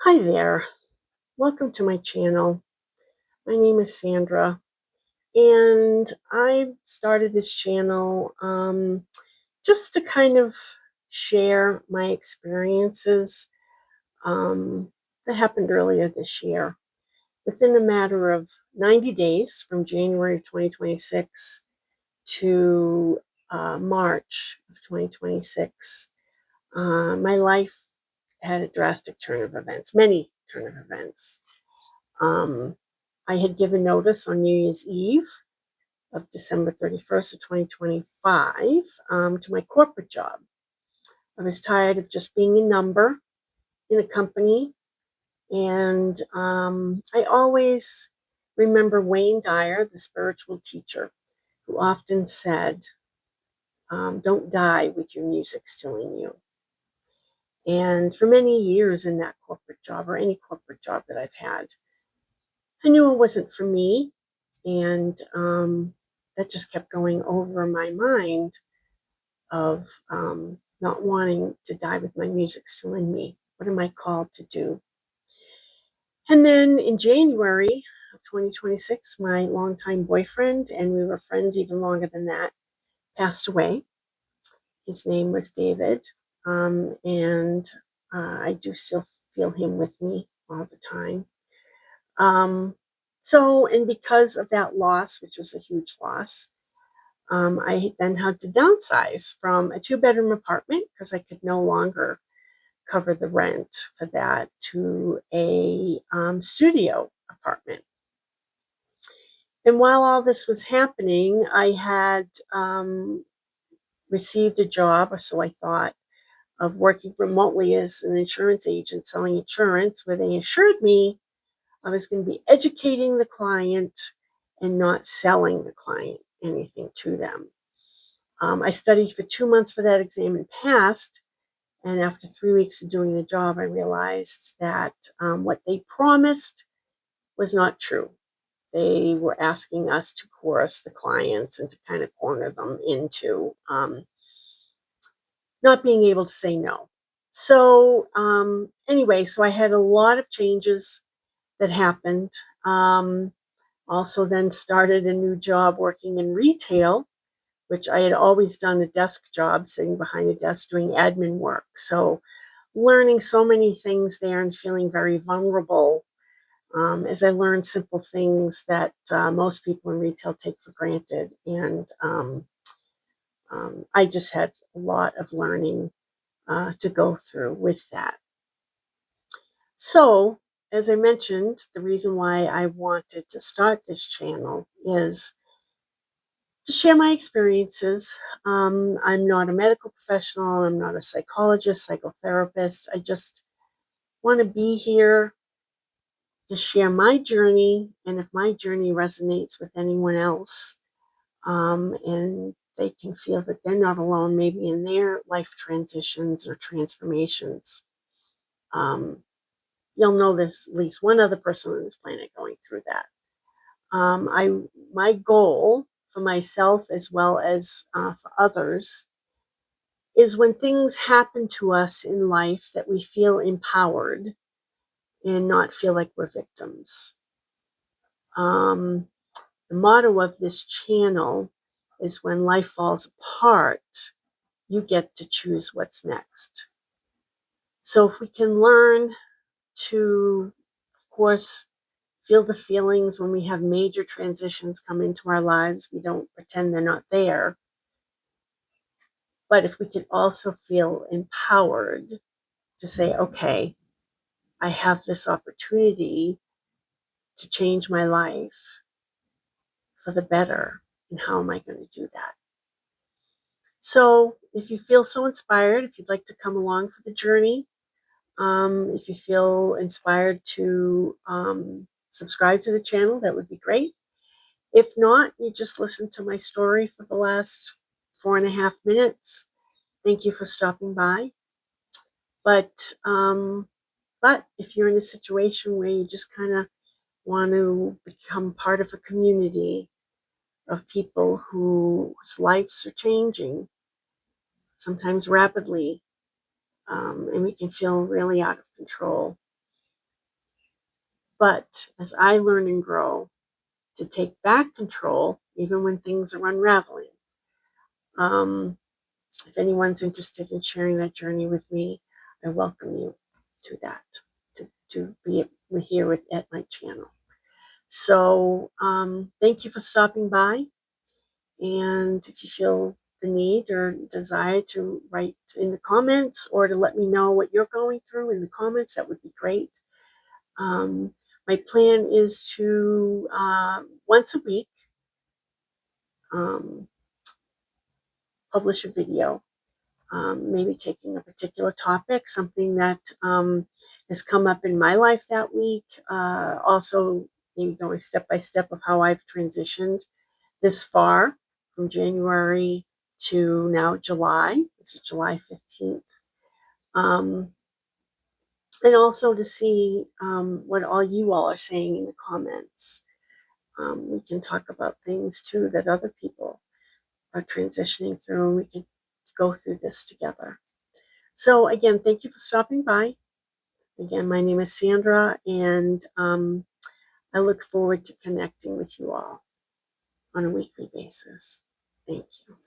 Hi there, welcome to my channel. My name is Sandra, and I started this channel just to kind of share my experiences that happened earlier this year. Within a matter of 90 days, from January of 2026 to March of 2026, my life had a drastic turn of events, many turn of events. Um, I had given notice on New Year's Eve of December 31st of 2025 to my corporate job. I was tired of just being a number in a company. And I always remember Wayne Dyer, the spiritual teacher, who often said, don't die with your music still in you. And for many years in that corporate job, or any corporate job that I've had, I knew it wasn't for me. And that just kept going over my mind of not wanting to die with my music still in me. What am I called to do? And then in January of 2026, my longtime boyfriend, and we were friends even longer than that, passed away. His name was David. And I do still feel him with me all the time. And because of that loss, which was a huge loss, I then had to downsize from a 2-bedroom apartment because I could no longer cover the rent for that to a studio apartment. And while all this was happening, I had received a job, or so I thought, of working remotely as an insurance agent selling insurance, where they assured me I was going to be educating the client and not selling the client anything to them. I studied for 2 months for that exam and passed. And after 3 weeks of doing the job, I realized that what they promised was not true. They were asking us to coerce the clients and to kind of corner them into not being able to say no. So anyway, so I had a lot of changes that happened. Also then started a new job working in retail, which I had always done a desk job, sitting behind a desk doing admin work. So learning so many things there and feeling very vulnerable as I learned simple things that most people in retail take for granted. And I just had a lot of learning to go through with that. So, as I mentioned, the reason why I wanted to start this channel is to share my experiences. I'm not a medical professional. I'm not a psychologist, psychotherapist. I just want to be here to share my journey. And if my journey resonates with anyone else, and they can feel that they're not alone, maybe in their life transitions or transformations, you'll know there's at least one other person on this planet going through that. My goal for myself as well as for others is when things happen to us in life that we feel empowered and not feel like we're victims. The motto of this channel is when life falls apart, you get to choose what's next. So if we can learn to, of course, feel the feelings when we have major transitions come into our lives, we don't pretend they're not there. But if we can also feel empowered to say, okay, I have this opportunity to change my life for the better, and how am I going to do that? So if you feel so inspired, if you'd like to come along for the journey, if you feel inspired to subscribe to the channel, that would be great. If not, you just listened to my story for the last 4.5 minutes. Thank you for stopping by. But if you're in a situation where you just kind of want to become part of a community of people whose lives are changing, sometimes rapidly, and we can feel really out of control, But as I learn and grow, to take back control, even when things are unraveling. Um, if anyone's interested in sharing that journey with me, I welcome you to that, to be here at my channel. So thank you for stopping by. And if you feel the need or desire to write in the comments or to let me know what you're going through in the comments, that would be great. My plan is to once a week um, publish a video, maybe taking a particular topic, something that has come up in my life that week. Also, maybe going step by step of how I've transitioned this far from January to now July. This is July 15th. Um, and also to see what all you all are saying in the comments. We can talk about things too that other people are transitioning through, and we can go through this together. So again, thank you for stopping by. Again, my name is Sandra, and I look forward to connecting with you all on a weekly basis. Thank you.